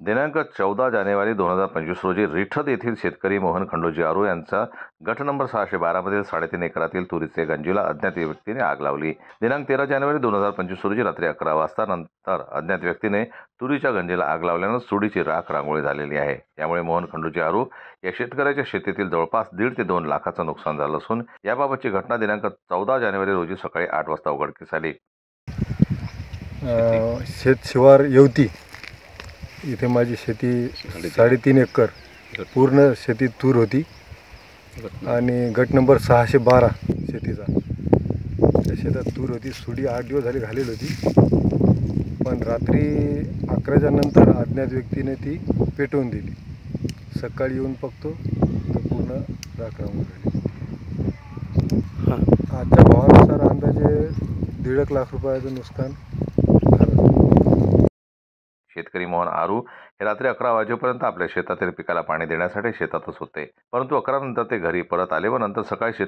दिनांक 14 जानेवारी 2025 रोजी रिठद येथील शेतकरी मोहन खंडोजी आरू यांचा गट नंबर 612 मधील 3.5 एकरातील तुरीचे गंजीला अज्ञात व्यक्तीने आग लावली। दिनांक 13 जानेवारी 2025 रोजी रात्री 11 वाजता नंतर अज्ञात व्यक्तीने तुरीच्या गंजीला आग लावल्याने सुडीची राख रांगोळी झालेली आहे। यामुळे मोहन खंडोजी आरू या शेतकऱ्याच्या शेतीतील जवळपास 1.5 ते 2 लाखाचं नुकसान झालं असून याबाबतची घटना दिनांक 14 जानेवारी रोजी सकाळी 8 वाजता उघडकीस आली। शेत शिवार येवती इथे माझी शेती 3.5 एकर पूर्ण शेती तूर होती आणि गट नंबर 612 शेतीचा त्या शेतात तूर होती। सुडी 8 दिवस झाले घालेली होती, पण रात्री 11च्या नंतर अज्ञात व्यक्तीने ती पेटवून दिली। सकाळी येऊन बघतो तर पूर्ण राख राहून राहिली। आजच्या भावानुसार अंदाजे 1.5 लाख रुपयाचं नुकसान झालं। शेतकरी मोहन आरू हे रात्री 11 वाजेपर्यंत आपल्या शेतातील पिकाला पाणी देण्यासाठी शेतातच होते, परंतु 11 नंतर ते घरी परत आले व नंतर सकाळी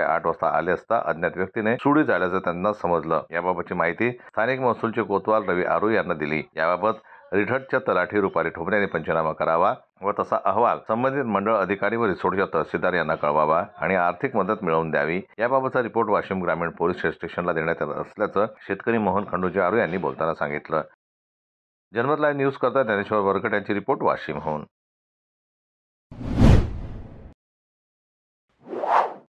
8 वाजता आले असता अज्ञात व्यक्तीने सुडी जाळल्याचं त्यांना समजलं। याबाबतची माहिती स्थानिक महसूलचे कोतवाल रवी आरू यांना दिली। याबाबत रिठदच्या तलाठी रुपाली ठोंबरे यांनी पंचनामा करावा व तसा अहवाल संबंधित मंडळ अधिकारी व रिसोडच्या तहसीलदार यांना कळवावा आणि आर्थिक मदत मिळवून द्यावी। याबाबतचा रिपोर्ट वाशिम ग्रामीण पोलीस स्टेशनला देण्यात येत असल्याचं शेतकरी मोहन खंडोजी आरू यांनी बोलताना सांगितलं। जनमत लाईव्ह न्यूज करता ज्ञानेश्वर वरकट यांची रिपोर्ट वाशिमहून।